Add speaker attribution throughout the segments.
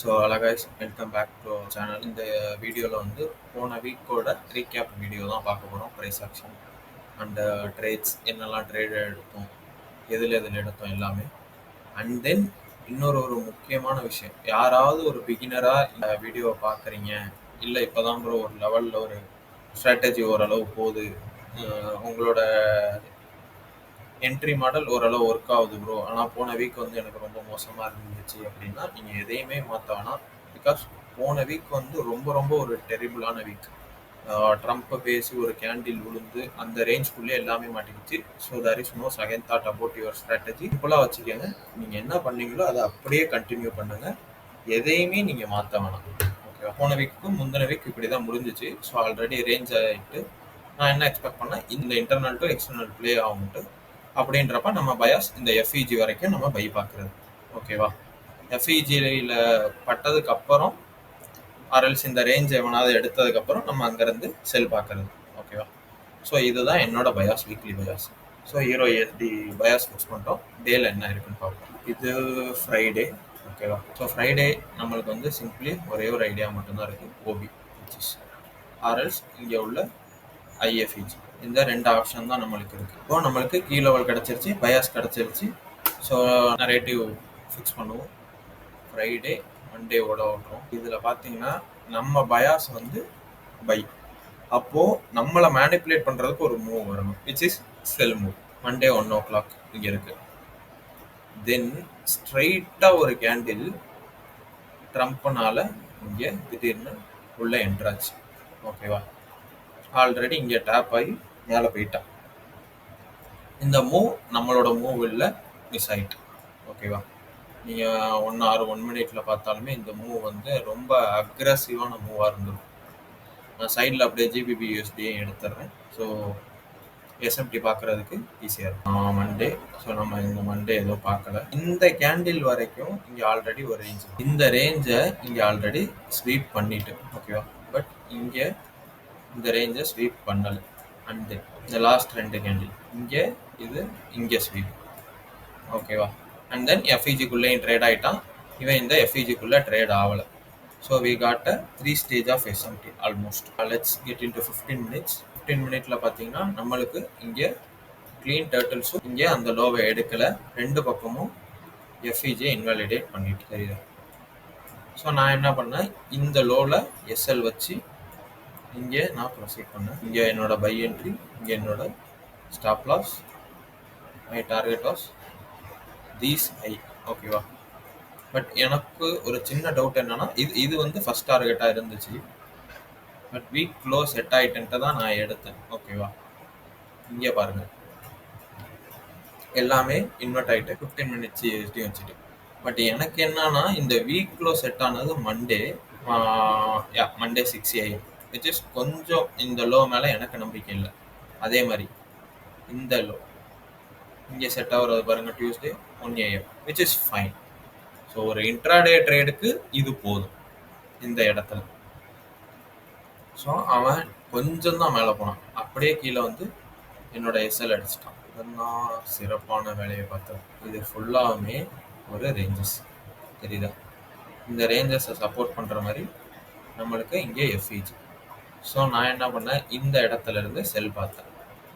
Speaker 1: So guys, welcome back to channel. இந்த வீடியோவில் வந்து போன வீக்கோட ரீகேப் வீடியோ தான் பார்க்க போகிறோம். ப்ரைஸ் ஆக்ஷன் அண்ட் ட்ரேட்ஸ், என்னெல்லாம் ட்ரேட் எடுத்தோம், எதில் எடுத்தோம் எல்லாமே. அண்ட் தென் ஒரு முக்கியமான விஷயம், யாராவது ஒரு பிகினராக இந்த வீடியோவை பார்க்குறீங்க, இல்லை இப்போ தான் ப்ரோ ஒரு லெவலில் ஒரு ஸ்ட்ராட்டஜி ஓரளவு போகுது, உங்களோட என்ட்ரி மாடல் ஓரளவு ஒர்க் ஆகுது ப்ரோ, ஆனால் போன வீக் வந்து எனக்கு ரொம்ப மோசமாக இருந்துச்சு அப்படின்னா நீங்கள் எதையுமே மாற்ற வேணாம். பிகாஸ் போன வீக் வந்து ரொம்ப ஒரு டெரிபிளான வீக். ட்ரம்ப்பை பேசி ஒரு கேண்டில் விழுந்து அந்த ரேஞ்ச்குள்ளே எல்லாமே மாட்டிக்கிச்சு. So there is no second thought about your strategy. இப்போலாம் வச்சுக்கோங்க, நீங்கள் என்ன பண்ணீங்களோ அதை அப்படியே கண்டினியூ பண்ணுங்கள், எதையுமே நீங்கள் மாற்ற வேணாம். ஓகேவா? போன வீக்கும் முந்தின வீக் இப்படி தான் முடிஞ்சிச்சு. ஸோ ஆல்ரெடி ரேஞ்ச் ஆகிட்டு நான் என்ன எக்ஸ்பெக்ட் பண்ணேன், இந்த இன்டர்னல் டு எக்ஸ்டர்னல் பிளே ஆகும்ட்டு. அப்படின்றப்ப நம்ம பயாஸ் இந்த எஃப்இஜி வரைக்கும் நம்ம பை பார்க்குறது. ஓகேவா? எஃப்இஜியில் பட்டதுக்கு அப்புறம் ஆர்எல்ஸ் இந்த ரேஞ்ச் எவனாவது எடுத்ததுக்கப்புறம் நம்ம அங்கேருந்து செல் பார்க்குறது. ஓகேவா? ஸோ இதுதான் என்னோட பயாஸ், வீக்லி பயாஸ். ஸோ ஹீரோ எஸ்டி பயாஸ் ஃபிக்ஸ் பண்ணிட்டோம். டேல என்ன இருக்குன்னு பார்ப்போம். இது ஃப்ரைடே. ஓகேவா? ஸோ ஃப்ரைடே நம்மளுக்கு வந்து சிம்பிளி ஒரே ஒரு ஐடியா மட்டும்தான் இருக்குது, ஓபி ஆர்எல்ஸ் இங்கே உள்ள ஐஎஃப்இஜி. இந்த ரெண்டு ஆப்ஷன் தான் நம்மளுக்கு இருக்குது. இப்போ நம்மளுக்கு கீ லெவல் கிடச்சிருச்சு, பயாஸ் கிடச்சிருச்சு. ஸோ நரேட்டிவ் ஃபிக்ஸ் பண்ணுவோம். ஃப்ரைடே மண்டேவோட ஓட்டுறோம். இதில் பார்த்தீங்கன்னா நம்ம பயாஸ் வந்து பை. அப்போது நம்மளை மேனிப்புலேட் பண்ணுறதுக்கு ஒரு மூவ் வரணும், which is sell move. Monday 1 o'clock இங்கே இருக்குது. தென் ஸ்ட்ரைட்டாக ஒரு கேண்டில் ட்ரம்ப்னால இங்கே திடீர்னு உள்ள என்ட்ராச்சு. ஓகேவா? ஆல்ரெடி இங்கே டேப் ஆகி மேலே போயிட்டான். இந்த மூவ் நம்மளோட மூவ் இல்லை, மிஸ் ஆகிட்டு. ஓகேவா? நீங்கள் 1 hour 1 minute பார்த்தாலுமே இந்த மூவ் வந்து ரொம்ப அக்ரெசிவான மூவாக இருந்துடும். நான் சைடில் அப்படியே ஜிபிபி யூஎஸ்டியை எடுத்துடுறேன். ஸோ எஸ்எம்டி பார்க்குறதுக்கு ஈஸியாக இருக்கும். மண்டே, ஸோ நம்ம இந்த மண்டே எதுவும் பார்க்கல. இந்த கேண்டில் வரைக்கும் இங்கே ஆல்ரெடி ஒரு ரேஞ்ச், இந்த ரேஞ்சை இங்கே ஆல்ரெடி ஸ்வீப் பண்ணிட்டு. ஓகேவா? பட் இங்கே இந்த ரேஞ்சை ஸ்வீப் பண்ணலை. அண்டு இந்த லாஸ்ட் 2 கேண்டில் இங்கே இது இங்கே ஸ்வீப். ஓகேவா? அண்ட் தென் எஃப்இஜிக்குள்ளேயும் ட்ரேட் ஆகிட்டான். இவன் இந்த எஃப்இஜிக்குள்ளே ட்ரேட் ஆகலை. So we got a 3 stage of SMT almost. Let's get into 15 minutes. 15 minute பார்த்தீங்கன்னா நம்மளுக்கு இங்கே க்ளீன் டர்ட்டில்ஸும் இங்கே அந்த லோவை எடுக்கலை, ரெண்டு பக்கமும் எஃப்இஜியை இன்வாலிடேட் பண்ணிட்டு தெரியுது. ஸோ நான் என்ன பண்ணேன், இந்த லோவில் எஸ்எல் வச்சு இங்கே நான் ப்ரொசீட் பண்ணேன். இங்கே என்னோட பை என்ட்ரி, இங்கே என்னோட stop loss, my target was these I. ஓகேவா? பட் எனக்கு ஒரு சின்ன டவுட் என்னன்னா, இது வந்து ஃபர்ஸ்ட் டார்கெட்டாக இருந்துச்சு. பட் வீக் க்ளோஸ் செட் ஆகிட்டுன்ட்டு தான் நான் எடுத்தேன். ஓகேவா? இங்கே பாருங்க, எல்லாமே இன்வெர்ட் ஆகிட்டு 15 minutes யூஎஸ்டி வச்சுட்டு. பட் எனக்கு என்னன்னா, இந்த வீக் க்ளோஸ் செட் ஆனது மண்டே 6 AM, விச் இஸ் கொஞ்சம் இந்த லோ மேலே எனக்கு நம்பிக்கை இல்லை. அதே மாதிரி இந்த லோ இங்கே செட் ஆகுறது பாருங்கள், Tuesday 1 AM, which is fine. So ஒரு இன்ட்ராடே ட்ரேடுக்கு இது போதும் இந்த இடத்துல. ஸோ அவன் கொஞ்சம் தான் மேலே போனான், அப்படியே கீழே வந்து என்னோட எஸ்எல் அடிச்சிட்டான். இதெல்லாம் சிறப்பான வேலையை பார்த்தேன். இது ஃபுல்லாகவுமே ஒரு ரேஞ்சஸ் தெரியுதா? இந்த ரேஞ்சஸை சப்போர்ட் பண்ணுற மாதிரி நம்மளுக்கு இங்கே எஃப்இஜி. ஸோ நான் என்ன பண்ணேன், இந்த இடத்துல இருந்து செல் பார்த்தேன்.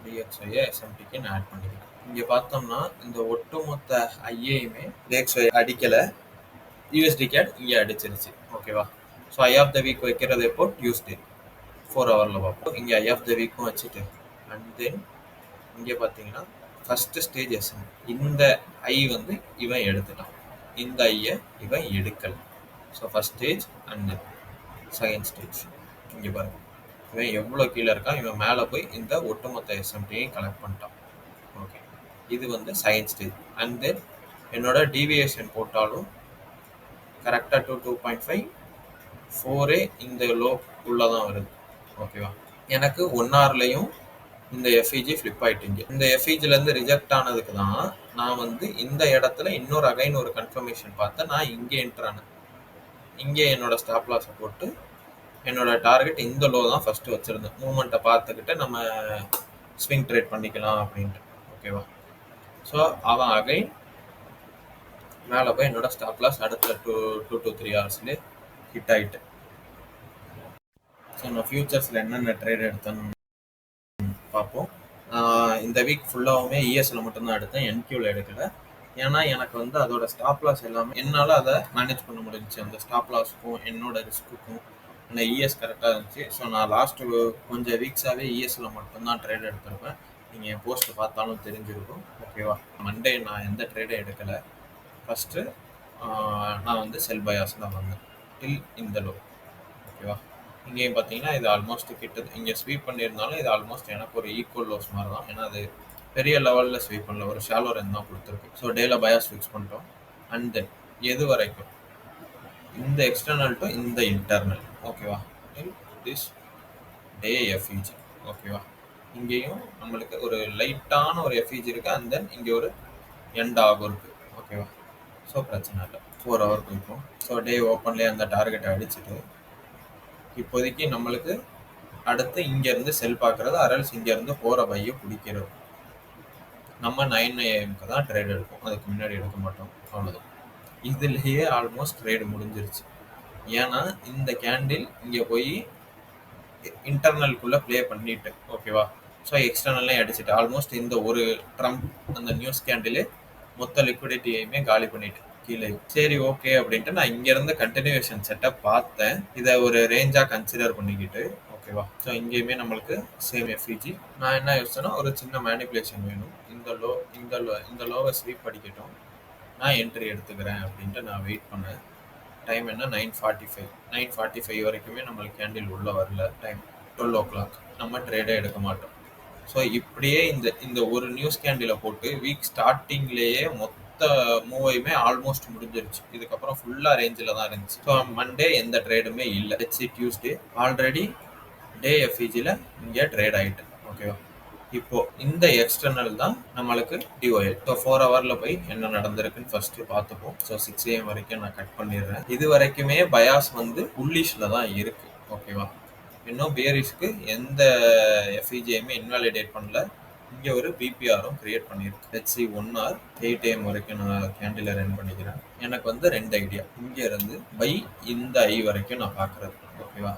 Speaker 1: டிஎக்ஸ்ஒயை எஸ்எம்டிக்கு நான் ஆட் பண்ணிக்கிறேன். இங்கே பார்த்தோம்னா இந்த ஒட்டுமொத்த ஐஏயுமே டிஎக்ஸ்ஒய் அடிக்கலை, யூஎஸ்டி கேட் இங்கே அடிச்சிருச்சு. ஓகேவா? So high of the week வைக்கிறது எப்போ? டியூஸ்டே 4 hourல பார்ப்போம். இங்கே ஐ ஆஃப் த வீக்கும் வச்சுட்டு, அண்ட் தென் இங்கே பார்த்தீங்கன்னா ஃபஸ்ட்டு ஸ்டேஜ் எஸ்எம். இந்த ஐ வந்து இவன் எடுத்துட்டான், இந்த ஐயை இவன் எடுக்கலை. So first stage and second stage. இங்கே பாருங்க, இவன் எவ்வளோ கீழே இருக்கான், இவன் மேலே போய் இந்த ஒட்டுமொத்த எஸ்எம்டியையும் கலெக்ட் பண்ணிட்டான். ஓகே, இது வந்து செகண்ட் ஸ்டேஜ். அண்ட் தென் என்னோட டிவியேஷன் போட்டாலும் கரெக்டாக 2.5 4 இந்த லோ உள்ளே தான் வருது. ஓகேவா? எனக்கு 1 hourலையும் இந்த எஃப்இஜி ஃப்ளிப் ஆகிட்டீங்க. இந்த எஃப்இஜிலேருந்து ரிஜெக்ட் ஆனதுக்கு தான் நான் வந்து இந்த இடத்துல இன்னொரு அகைன் ஒரு கன்ஃபர்மேஷன் பார்த்தேன். நான் இங்கே என்ட்ரானேன், இங்கே என்னோட ஸ்டாப் லாஸை போட்டு என்னோட டார்கெட் இந்த லோ தான் ஃபஸ்ட்டு வச்சுருந்தேன். மூமெண்ட்டை பார்த்துக்கிட்டு நம்ம ஸ்விங் ட்ரேட் பண்ணிக்கலாம் அப்படின்ட்டு. ஓகேவா? ஸோ அவன் அகைன் மேலே போய் என்னோட ஸ்டாப் லாஸ் அடுத்த 2 to 3 ஹவர்ஸ்லேயே ஹிட் ஆகிட்டு. ஸோ நான் ஃபியூச்சர்ஸில் என்னென்ன ட்ரேட் எடுத்தேன்னு பார்ப்போம். இந்த வீக் ஃபுல்லாகவுமே இஎஸ்சில் மட்டும்தான் எடுத்தேன், என்கியூவில் எடுக்கலை. ஏன்னா எனக்கு வந்து அதோட ஸ்டாப் லாஸ் எல்லாமே என்னால் அதை மேனேஜ் பண்ண முடிஞ்சிச்சு. அந்த ஸ்டாப் லாஸ்க்கும் என்னோட ரிஸ்க்குக்கும் அந்த இஎஸ் கரெக்டாக இருந்துச்சு. ஸோ நான் லாஸ்ட்டு கொஞ்சம் வீக்ஸாகவே இஎஸ்சில் மட்டும்தான் ட்ரேட் எடுத்திருப்பேன். நீங்கள் என் போஸ்ட் பார்த்தாலும் தெரிஞ்சிருக்கும். ஓகேவா, மண்டே நான் எந்த ட்ரேடும் எடுக்கலை. ஃபஸ்ட்டு நான் வந்து செல் பயாஸில் வந்தேன் டில் இந்த லோ. ஓகேவா, இங்கேயும் பார்த்தீங்கன்னா இது ஆல்மோஸ்ட் கிட்ட இங்கே ஸ்வீப் பண்ணியிருந்தாலும் இது ஆல்மோஸ்ட் எனக்கு ஒரு ஈக்குவல் லோஸ் மாதிரி தான். ஏன்னா அது பெரிய லெவலில் ஸ்வீப் பண்ணல, ஒரு ஷாலோ ரன் தான் கொடுத்துருக்கு. ஸோ டேல பயாஸ் ஃபிக்ஸ் பண்ணிட்டோம். அண்ட் தென் எது வரைக்கும் இந்த எக்ஸ்டர்னல் டு இந்த இன்டர்னல். ஓகேவா, திஸ் டே எஃப்இஜி. ஓகேவா, இங்கேயும் நம்மளுக்கு ஒரு லைட்டான ஒரு எஃப்இஜி இருக்குது. அண்ட் தென் இங்கே ஒரு எண்ட் ஆகும் இருக்குது. ஓகேவா, ஸோ பிரச்சனை இல்லை, 4 hour போய்க்கும். ஸோ டே ஓப்பன்லேயே அந்த டார்கெட்டை அடிச்சுட்டு இப்போதைக்கு நம்மளுக்கு அடுத்து இங்கேருந்து செல் பார்க்குறது, அரல்ஸ் இங்கேருந்து போகிற பையை பிடிக்கிறது. நம்ம 9 AM தான் ட்ரேட் எடுப்போம், அதுக்கு முன்னாடி எடுக்க மாட்டோம். அவ்வளோதான். இதுலேயே ஆல்மோஸ்ட் ட்ரேடு முடிஞ்சிருச்சு. ஏன்னா இந்த கேண்டில் இங்கே போய் இன்டர்னலுக்குள்ளே ப்ளே பண்ணிட்டு, ஓகேவா, ஸோ எக்ஸ்டர்னல்லையும் அடிச்சுட்டு ஆல்மோஸ்ட் இந்த ஒரு ட்ரம்ப் அந்த நியூஸ் கேண்டிலு மொத்த லிக்விடிட்டியுமே காலி பண்ணிட்டு கீழே. சரி, ஓகே அப்படின்ட்டு நான் இங்கேருந்து கண்டினியூஷன் செட்டப் பார்த்தேன். இதை ஒரு ரேஞ்சாக கன்சிடர் பண்ணிக்கிட்டு. ஓகேவா, ஸோ இங்கேயுமே நம்மளுக்கு சேம் எஃப்இஜி. நான் என்ன யோசிச்சேன்னா ஒரு சின்ன மேனிப்புலேஷன் வேணும். இந்த லோவை ஸ்வீப் அடிக்கட்டும், நான் என்ட்ரி எடுத்துக்கிறேன் அப்படின்ட்டு நான் வெயிட் பண்ணேன். டைம் என்ன 9:45 வரைக்குமே நம்மளுக்கு கேண்டில் உள்ளே வரல. Time 12 o'clock. நம்ம ட்ரேடே எடுக்க மாட்டோம். ஸோ இப்படியே இந்த ஒரு நியூஸ் கேண்டிலை போட்டு வீக் ஸ்டார்டிங்லேயே மொத்த மூவையுமே ஆல்மோஸ்ட் முடிஞ்சிருச்சு. இதுக்கப்புறம் ஃபுல்லாக ரேஞ்சில் தான் இருந்துச்சு. ஸோ மண்டே எந்த ட்ரேடுமே இல்லை. டியூஸ்டே ஆல்ரெடி டே எஃப்இஜியில் இங்கே ட்ரேட் ஆகிட்டு. ஓகேவா, இப்போ இந்த எக்ஸ்டர்னல் தான் நம்மளுக்கு டிஓஎல். ஸோ 4 hourல போய் என்ன நடந்திருக்குன்னு ஃபர்ஸ்ட் பார்த்துப்போம். ஸோ 6 AM வரைக்கும் நான் கட் பண்ணிடுறேன். இது வரைக்குமே பயாஸ் வந்து புல்லிஷ்ல தான் இருக்கு. ஓகேவா, இன்னும் பேரிஷ்க்கு எந்த எஃப்இஜியுமே இன்வாலிடேட் பண்ணல. இங்கே ஒரு பிபிஆரும் கிரியேட் பண்ணியிருக்கு. ஹெச்சி 1 hour 8 AM வரைக்கும் நான் கேண்டில் ரன் பண்ணிக்கிறேன். எனக்கு வந்து 2 ஐடியா. இங்கே இருந்து பை இந்த ஐ வரைக்கும் நான் பார்க்குறது. ஓகேவா,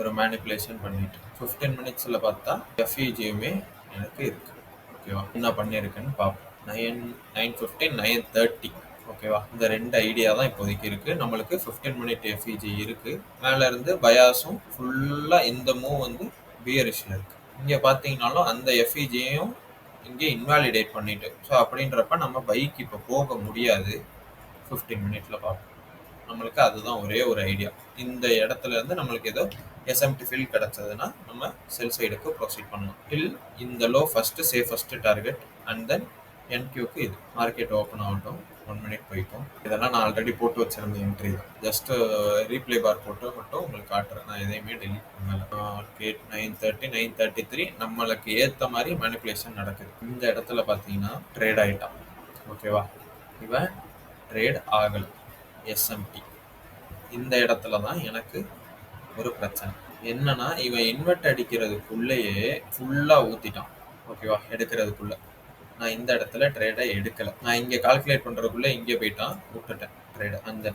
Speaker 1: ஒரு மேனிப்புலேஷன் பண்ணிட்டு 15 minutesல பார்த்தா எஃப்இஜியுமே எனக்கு இருக்கு. ஓகேவா, என்ன பண்ணியிருக்குன்னு பார்ப்போம். 9:15 9:30. ஓகேவா, இந்த 2 ஐடியா தான் இப்போதைக்கு இருக்குது. நம்மளுக்கு 15 minute எஃப்இஜி இருக்குது. மேலே இருந்து பயாஸும் ஃபுல்லாக இந்த மூவ் வந்து பியரிஷில் இருக்குது. இங்கே பார்த்தீங்கன்னாலும் அந்த எஃப்இஜியையும் இங்கே இன்வாலிடேட் பண்ணிட்டு. ஸோ அப்படின்றப்ப நம்ம பைக் இப்போ போக முடியாது. 15 minutesல பார்ப்போம். நம்மளுக்கு அதுதான் ஒரே ஒரு ஐடியா. இந்த இடத்துல இருந்து நம்மளுக்கு ஏதோ எஸ்எம்டி ஃபில் கிடச்சதுன்னா நம்ம செல் சைடுக்கு ப்ரொசீட் பண்ணலாம். டில் இந்த low first safest target. And then என்கியூக்கு இது மார்க்கெட் ஓப்பன் ஆகட்டும். 1 minute போய்க்கும். இதெல்லாம் நான் ஆல்ரெடி போட்டு வச்சிருந்த என்ட்ரி தான். ஜஸ்ட்டு ரீப்ளே பார் போட்டு மட்டும் உங்களுக்கு காட்டுறேன். நான் எதையுமே டெலிட் பண்ணல. 9:30 9:33 நம்மளுக்கு ஏற்ற மாதிரி மேனிப்புலேஷன் நடக்குது. இந்த இடத்துல பார்த்தீங்கன்னா ட்ரேட் ஆகிட்டான். ஓகேவா, இவன் ட்ரேட் ஆகலை. எஸ்எம்டி இந்த இடத்துல தான் எனக்கு ஒரு பிரச்சனை என்னன்னா, இவன் இன்வெர்ட் அடிக்கிறதுக்குள்ளேயே ஃபுல்லாக ஊற்றிட்டான். ஓகேவா, எடுக்கிறதுக்குள்ள நான் இந்த இடத்துல ட்ரேடை எடுக்கலை. நான் இங்கே கால்குலேட் பண்ணுறதுக்குள்ளே இங்கே போயிட்டான், விட்டுட்டேன் ட்ரேடை. அந்த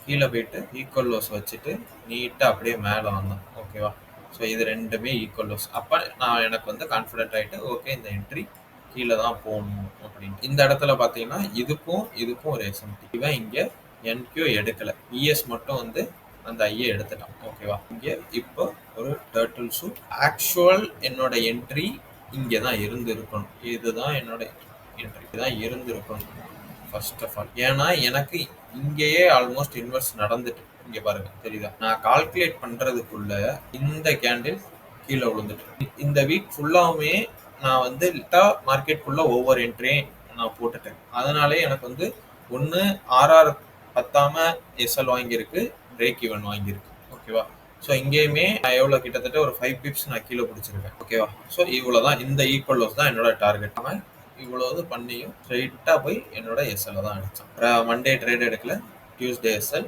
Speaker 1: கீழே போயிட்டு ஈக்குவல் லோஸ் வச்சுட்டு நீட்டாக அப்படியே மேலே வந்தான். ஓகேவா, ஸோ இது ரெண்டுமே ஈக்குவல் லோஸ். அப்போ நான் எனக்கு வந்து கான்ஃபிடென்ட் ஆகிட்டு ஓகே இந்த என்ட்ரி கீழே தான் போகணும் அப்படின்னு. இந்த இடத்துல பார்த்தீங்கன்னா இதுக்கும் ஒரு எஸ்எம்டி. இவன் இங்கே என்கியூ எடுக்கலை, இஎஸ் மட்டும் வந்து அந்த ஐயை எடுத்துட்டான். ஓகேவா, இங்கே இப்போ ஒரு டர்ட்டில் ஷூட். ஆக்சுவல் என்னோட என்ட்ரி இங்கே தான் இருந்து இருக்கணும். இதுதான் என்னோட என்ட்ரி தான் இருந்து இருக்கணும் ஃபர்ஸ்ட் ஆஃப் ஆல். ஏன்னா எனக்கு இங்கேயே ஆல்மோஸ்ட் இன்வெர்ஸ் நடந்துட்டு. இங்கே பாருங்க, தெரியுதா, நான் கால்குலேட் பண்ணுறதுக்குள்ள இந்த கேண்டில் கீழே விழுந்துட்டு. இந்த வீக் ஃபுல்லாகவுமே நான் வந்து மார்க்கெட்டுக்குள்ள ஓவர் என்ட்ரியே நான் போட்டுட்டேன். அதனாலே எனக்கு வந்து ஒன்று ஆர்ஆர் பத்தாம எஸ்எல் வாங்கியிருக்கு, பிரேக் ஈவன் வாங்கியிருக்கு. ஓகேவா, ஸோ இங்கேயுமே நான் எவ்வளோ கிட்டத்தட்ட ஒரு 5 pips நான் கீழே பிடிச்சிருக்கேன். ஓகேவா, ஸோ இவ்வளோ தான், இந்த ஈக்குவல் லோஸ் தான் என்னோட டார்கெட். அவன் இவ்வளவு பண்ணியும் ஸ்ட்ரைட்டாக போய் என்னோட எஸ்எல்ல தான் அடித்தான். மண்டே ட்ரேட் எடுக்கல, Tuesday SL,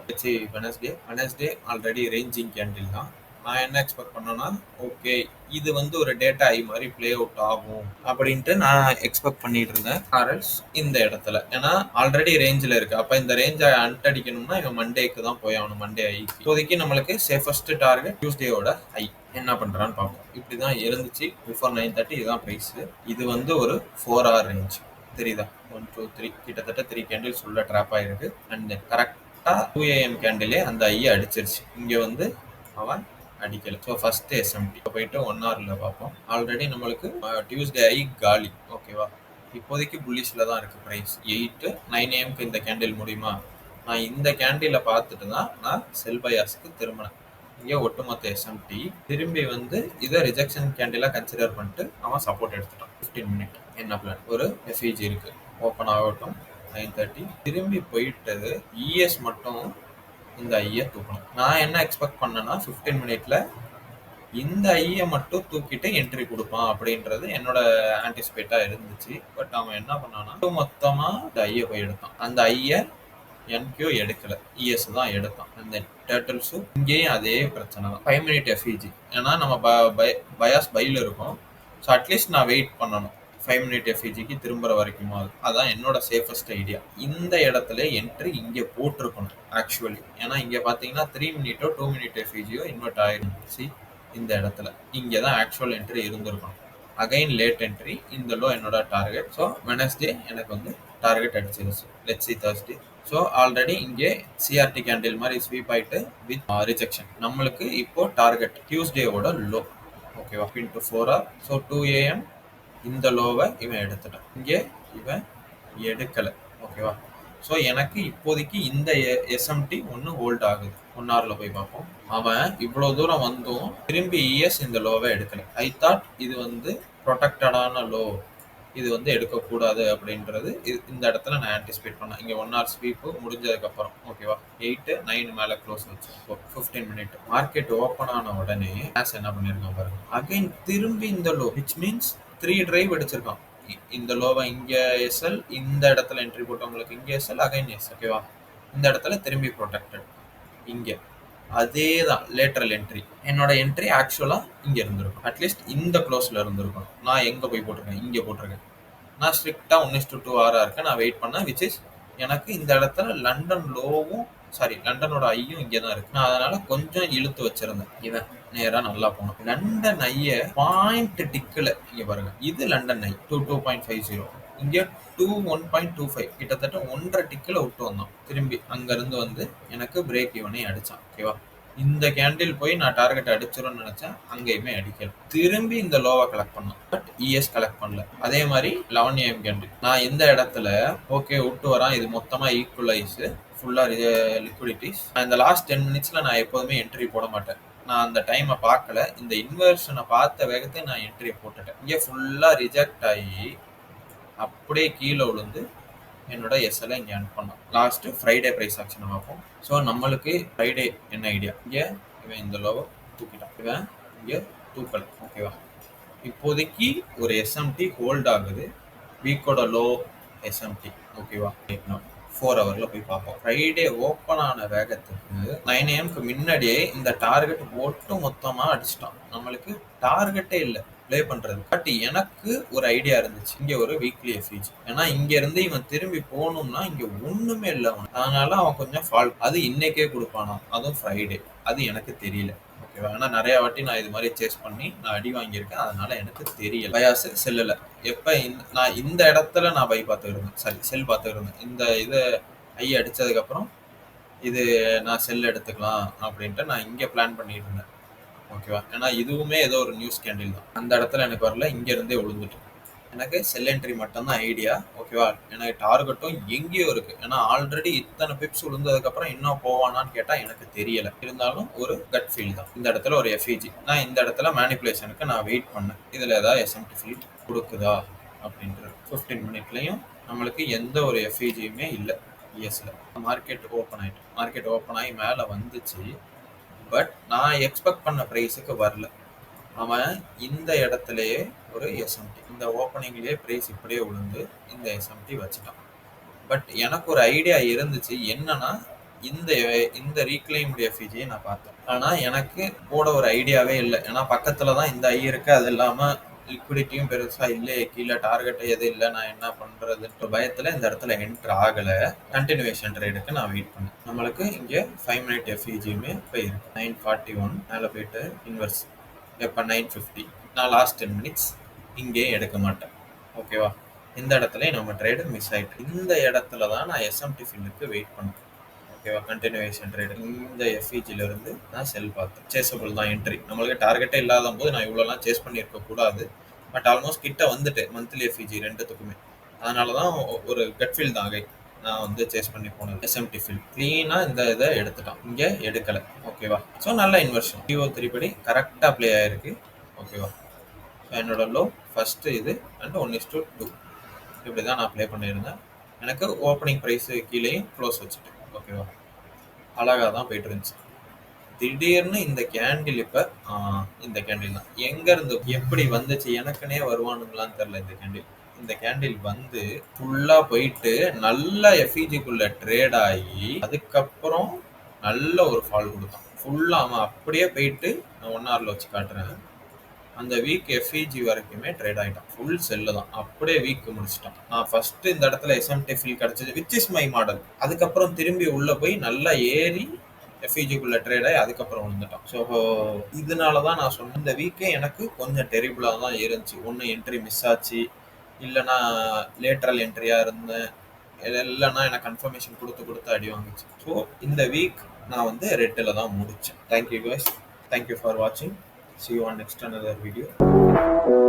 Speaker 1: Wednesday already ranging candle தான். நான் என்ன எக்ஸ்பெக்ட் பண்ணேன்னா, ஓகே இது வந்து ஒரு டேட்டா ஐ மாரி ப்ளே அவுட் ஆகும் அப்படின்ட்டு நான் எக்ஸ்பெக்ட் பண்ணிட்டு இருந்தேன். ஆர்எல்ஸ் இந்த இடத்துல. ஏன்னா ஆல்ரெடி ரேஞ்சில இருக்கு. அப்ப இந்த ரேஞ்ச அடிக்கணும்னா இவன் மண்டேக்கு தான் போய் ஆகணும். மண்டே ஐக்கு. இப்போதைக்கு நம்மளுக்கு சேஃபஸ்ட் டார்கெட் டியூஸ்டேயோட ஐ. என்ன பண்றான்னு பார்ப்போம். இப்படிதான் இருந்துச்சு. பிஃபோர் 9:30 இதுதான் பிரைஸ். இது வந்து ஒரு 4 hour ரேஞ்ச். தெரியுதா? 1, 2, 3 கிட்டத்தட்ட 3 கேண்டில்ஸ் உள்ள ட்ராப் ஆயிருக்கு. அண்ட் கரெக்டா 2 AM கேண்டிலே அந்த ஐய அடிச்சிருச்சு. இங்க வந்து அவன் அடிக்கல. ஸோ ஃபர்ஸ்ட் எஸ்எம்டி போயிட்டு 1 hourல பார்ப்போம். ஆல்ரெடி நம்மளுக்கு டியூஸ்டே ஐ காலி. ஓகேவா? இப்போதைக்கு புல்லிஷ்ல தான் இருக்கு பிரைஸ். 8, 9 AMக்கு இந்த கேண்டில் முடியுமா? நான் இந்த கேண்டில பார்த்துட்டு தான் நான் செல் பயாஸ்க்கு திரும்பினேன். இங்கே ஒட்டுமொத்த எஸ்எம்டி திரும்பி வந்து இதை ரிஜெக்ஷன் கேண்டிலா கன்சிடர் பண்ணிட்டு அவன் சப்போர்ட் எடுத்துட்டான். 15 மினிட் என்ன பிளான்? ஒரு எஃப்இஜி இருக்கு, ஓப்பன் ஆகட்டும். 9:30 திரும்பி போயிட்டது. இஎஸ் மட்டும் இந்த ஐயை தூக்கணும். நான் என்ன எக்ஸ்பெக்ட் பண்ணேன்னா 15 மினிட்ல இந்த ஐயை மட்டும் தூக்கிட்டு என்ட்ரி கொடுப்பான் அப்படின்றது என்னோட ஆன்டிசிபேட்டா இருந்துச்சு. பட் அவன் என்ன பண்ணான்னா மொத்தமா இந்த ஐயை போய் எடுத்தான். அந்த ஐயை என்கியூ எடுக்கல, இஎஸ் தான் எடுத்தான். அந்த டேர்ட்டில்ஸும் இங்கேயும் அதே பிரச்சனை தான். 5 மினிட் எஃப்இஜி. ஏன்னா நம்ம பயாஸ் பையில் இருக்கும். ஸோ அட்லீஸ்ட் நான் வெயிட் பண்ணணும் 5 மினிட் எஃப்இஜிக்கு திரும்புற வரைக்கும். அதான் என்னோட சேஃபஸ்ட் ஐடியா. இந்த இடத்துல என்ட்ரி இங்கே போட்டிருக்கணும் ஆக்சுவலி. ஏன்னா இங்கே பார்த்தீங்கன்னா 3 மினிட்டோ 2 மினிட் எஃப்இஜியோ இன்வெர்ட் ஆயிருந்துச்சு. இந்த இடத்துல இங்கே தான் ஆக்சுவல் என்ட்ரி இருந்திருக்கணும். Again late entry. இந்த லோ என்னோட டார்கெட். ஸோ வெனஸ்டே எனக்கு வந்து டார்கெட் அடிச்சிருச்சு. Let's see Thursday. So already இங்கே சிஆர்டி கேண்டில் மாதிரி ஸ்வீப் ஆயிட்டு வித் ரிஜெக்ஷன். நம்மளுக்கு இப்போ டார்கெட் டியூஸ்டேவோட லோ. ஓகேவா? Into 4 hour. ஸோ 2 AM இந்த லோவை இவன் எடுத்துட்டான். இங்கே இவன் எடுக்கலை. ஓகேவா? ஸோ எனக்கு இப்போதைக்கு இந்த எஸ்எம்டி ஒன்று ஹோல்ட் ஆகுது. 1 hourல போய் பார்ப்போம். அவன் இவ்வளோ தூரம் வந்தும் திரும்பி இஎஸ் இந்த லோவை எடுக்கலை. ஐ தாட் இது வந்து ப்ரொடெக்டடான லோ, இது வந்து எடுக்கக்கூடாது அப்படின்றது இந்த இடத்துல நான் ஆன்டிசிபேட் பண்ணேன். இங்கே 1 hour ஸ்வீப்பு முடிஞ்சதுக்கப்புறம். ஓகேவா? 8, 9 மேலே க்ளோஸ் வச்சு 15 மினிட் மார்க்கெட் ஓப்பன் ஆன உடனே கேஷ் என்ன பண்ணியிருக்கான் பாருங்க. அகைன் திரும்பி இந்த லோ, விச் மீன்ஸ் 3 டிரைவ் அடிச்சிருக்கான். இந்த லோவை இங்கே எஸ்எல், இந்த இடத்துல என்ட்ரி போட்டவங்களுக்கு இங்கே எஸ்எல், அகைன் எஸ். ஓகேவா? இந்த இடத்துல திரும்பி ப்ரொடெக்டட். இங்கே அதே தான் லேட்டரல் என்ட்ரி. என்னோட என்ட்ரி ஆக்சுவலாக இங்கே இருந்திருக்கும். அட்லீஸ்ட் இந்த க்ளோஸில் இருந்திருக்கும். நான் எங்கே போய் போட்டிருக்கேன்? இங்கே போட்டிருக்கேன். நான் ஸ்ட்ரிக்டாக 1:2 ஆராக இருக்கேன். நான் வெயிட் பண்ணேன். விச் இஸ் எனக்கு இந்த இடத்துல லண்டன் லோவும் லண்டனோட ஐயும் இங்கே தான் இருக்கு. நான் அதனால கொஞ்சம் இழுத்து வச்சிருந்தேன். இவன் நேராக நல்லா போனோம். லண்டன் ஐய பாயிண்ட் டிக்கில் இங்கே பாருங்க. இது லண்டன் ஐ 2.50. இங்கே 1.25 கிட்டத்தட்ட 1.5 டிக்கில் விட்டு வந்தோம். திரும்பி அங்கேருந்து வந்து எனக்கு பிரேக் இவனே அடித்தான். ஓகேவா? இந்த கேண்டில் போய் நான் டார்கெட் அடிச்சிரும்னு நினைச்சேன். அங்கேயுமே அடிக்கல. திரும்பி இந்த லோவை கலெக்ட் பண்ணோம். பட் இஎஸ் கலெக்ட் பண்ணல. அதே மாதிரி 11 AM கேண்டில் நான் இந்த இடத்துல ஓகே விட்டு வரான். இது மொத்தமா ஈக்குவலைஸ் ஃபுல்லா லிக்விடிட்டிஸ். இந்த லாஸ்ட் 10 மினிட்ஸ்ல நான் எப்போதுமே என்ட்ரி போட மாட்டேன். நான் அந்த டைமை பார்க்கல. இந்த இன்வெர்ஷனை பார்த்த வேகத்தை நான் என்ட்ரியை போட்டுட்டேன். இங்கே ஃபுல்லா ரிஜெக்ட் ஆகி அப்படியே கீழே விழுந்து என்னோட எஸ்எல்ஐ இங்கே அனுப்ப பண்ணோம். லாஸ்ட்டு ஃப்ரைடே ப்ரைஸ் ஆக்ஷனை பார்ப்போம். ஸோ நம்மளுக்கு ஃப்ரைடே என்ன ஐடியா? இங்கே இவன் இந்த லோவை தூக்கிட்டான். இவன் இங்கே தூக்கல். ஓகேவா? இப்போதைக்கு ஒரு எஸ்எம்டி ஹோல்ட் ஆகுது. வீக்கோட லோ எஸ்எம்டி. ஓகேவா? 4 hourல போய் பார்ப்போம். ஃப்ரைடே ஓப்பன் ஆன வேகத்துக்கு 9 AMக்கு முன்னாடியே இந்த டார்கெட் ஒட்டு மொத்தமாக அடிச்சிட்டான். நம்மளுக்கு டார்கெட்டே இல்லை ப்ளே பண்றது. பட் எனக்கு ஒரு ஐடியா இருந்துச்சு. இங்க ஒரு வீக்லி எஃப்இஜி. ஏன்னா இங்க இருந்து இவன் திரும்பி போகணும்னா இங்க ஒண்ணுமே இல்லை அவன். அதனால அவன் கொஞ்சம் ஃபால். அது இன்னைக்கே கொடுப்பானா? அதுவும் ஃப்ரைடே. அது எனக்கு தெரியல. ஓகேவா? ஏன்னா நிறைய வாட்டி நான் இது மாதிரி சேஸ் பண்ணி நான் அடி வாங்கியிருக்கேன். அதனால எனக்கு தெரியல. பயாஸ் செல்லல. எப்ப நான் இந்த இடத்துல நான் பை பார்த்து இருந்தேன், செல் பார்த்து இருந்தேன். இந்த இதை ஐ அடிச்சதுக்கு அப்புறம் இது நான் செல் எடுத்துக்கலாம் அப்படின்ட்டு நான் இங்க பிளான் பண்ணிட்டு இருந்தேன். ஓகேவா? ஏன்னா இதுவுமே ஏதோ ஒரு நியூஸ் கேண்டில் தான். அந்த இடத்துல எனக்கு வரல. இங்க இருந்தே விழுந்துட்டு எனக்கு செல் என்ட்ரி மட்டும்தான் ஐடியா. ஓகேவா? எனக்கு டார்கெட்டும் எங்கேயோ இருக்கு. ஏன்னா ஆல்ரெடி இத்தனை பிப்ஸ் விழுந்ததுக்கு அப்புறம் இன்னும் போவானான்னு கேட்டா எனக்கு தெரியல. இருந்தாலும் ஒரு கட் ஃபீல் தான். இந்த இடத்துல ஒரு எஃப்இஜி. நான் இந்த இடத்துல மேனிப்புலேஷனுக்கு நான் வெயிட் பண்ணேன். இதுல ஏதாவது எஸ்எம்டி ஃபீல் கொடுக்குதா அப்படின்றது. 15 மினிட்லையும் நம்மளுக்கு எந்த ஒரு எஃப்இஜியுமே இல்லை. இஎஸ்ல மார்க்கெட் ஓப்பன் ஆயிட்டு, மார்க்கெட் ஓப்பன் ஆகி மேலே வந்துச்சு. பட் நான் எக்ஸ்பெக்ட் பண்ண ப்ரைஸுக்கு வரல. அவன் இந்த இடத்துலயே ஒரு எஸ்எம்டி, இந்த ஓப்பனிங்லேயே ப்ரைஸ் இப்படியே விழுந்து இந்த எஸ்எம்டி வச்சுட்டான். பட் எனக்கு ஒரு ஐடியா இருந்துச்சு. என்னன்னா இந்த இந்த ரீக்ளைம்டு எஃப்இஜியை நான் பார்த்தேன். ஆனா எனக்கு போட ஒரு ஐடியாவே இல்லை. ஏன்னா பக்கத்துல தான் இந்த ஐ இருக்கு. அது இல்லாம லிக்விடிட்டியும் பெருசா இல்லையே, கீழே டார்கெட் எதுவும் இல்லை, நான் என்ன பண்றதுன்ற பயத்துல இந்த இடத்துல என்டர் ஆகல. கண்டினியூவேஷன் ட்ரேடுக்கு நான் வெயிட் பண்ணேன். நம்மளுக்கு இங்க 5 மினிட் எஃப்இஜியுமே இப்போ இருக்கு. 941 மேலே போயிட்டு இன்வெர்ஸ் எப்போ 950. நான் லாஸ்ட் 10 மினிட்ஸ் இங்கேயும் எடுக்க மாட்டேன். ஓகேவா? இந்த இடத்துல நம்ம ட்ரேடு மிஸ் ஆயிட்டு, இந்த இடத்துல தான் நான் எஸ்எம்டி ஃபில்லுக்கு வெயிட் பண்ணேன். ஓகேவா? கண்டினியூவேஷன் ட்ரேடு இந்த எஃப்இஜில இருந்து நான் செல் பார்த்தேன். சேஸபிள் தான் என்ட்ரி. நம்மளுக்கு டார்கெட்டே இல்லாத போது நான் இவ்வளோலாம் சேஸ் பண்ணியிருக்க கூடாது. பட் ஆல்மோஸ்ட் கிட்ட வந்துட்டு மந்த்லி எஃப்இஜி ரெண்டுத்துக்குமே. அதனால தான் ஒரு கட் ஃபீல் தான் நான் வந்து சேஸ் பண்ணி போனது. எஸ்எம்டி ஃபீல் க்ளீனாக இந்த இதை எடுத்துட்டான், இங்கே எடுக்கலை. ஓகேவா? ஸோ நல்ல இன்வெர்ஷன். PO3 படி கரெக்டாக ப்ளே ஆயிருக்கு. ஓகேவா? ஸோ என்னோட லோ ஃபஸ்ட்டு இது அண்ட் 1:2 இப்படி தான் நான் ப்ளே பண்ணியிருந்தேன். எனக்கு ஓப்பனிங் ப்ரைஸு கீழேயும் க்ளோஸ் வச்சுட்டேன். ஓகேவா? அழகாக தான் போயிட்டு இருந்துச்சு. திடீர்னு இந்த கேண்டில் இப்போ இந்த கேண்டில் தான் எங்கேருந்து எப்படி வந்துச்சு, எனக்குன்னே வருவானுங்களான்னு தெரில. இந்த கேண்டில் வந்து ஃபுல்லாக போயிட்டு நல்ல எஃப்இஜிக்குள்ள ட்ரேட் ஆகி அதுக்கப்புறம் நல்ல ஒரு ஃபால் கொடுத்தான். ஃபுல்லாக அவன் அப்படியே போயிட்டு நான் 1 ஹவரில் வச்சு காட்டுறேன். அந்த வீக் எஃப்இஜி வரைக்குமே ட்ரேட் ஆகிட்டான். ஃபுல் செல்லு தான், அப்படியே வீக் முடிச்சிட்டான். நான் ஃபஸ்ட்டு இந்த இடத்துல எஸ்எம்டி ஃபீல் கிடச்சிது, விச் இஸ் மை மாடல். அதுக்கப்புறம் திரும்பி உள்ளே போய் நல்லா ஏறி எஃப்இஜிக்குள்ள ட்ரேட் ஆகி அதுக்கப்புறம் விழுந்துட்டான். ஸோ இதனால தான் நான் சொன்னேன், இந்த வீக்கே எனக்கு கொஞ்சம் டெரிபிளாக தான் இருந்துச்சு. ஒன்று என்ட்ரி மிஸ் ஆச்சு, இல்லைனா லேட்ரல் என்ட்ரியாக இருந்தேன், இல்லைன்னா எனக்கு கன்ஃபர்மேஷன் கொடுத்து அடி வாங்கிச்சு. ஸோ இந்த வீக் நான் வந்து ரெட்டில் தான் முடித்தேன். தேங்க்யூ கைஸ், தேங்க்யூ ஃபார் வாட்சிங். See you on next another video.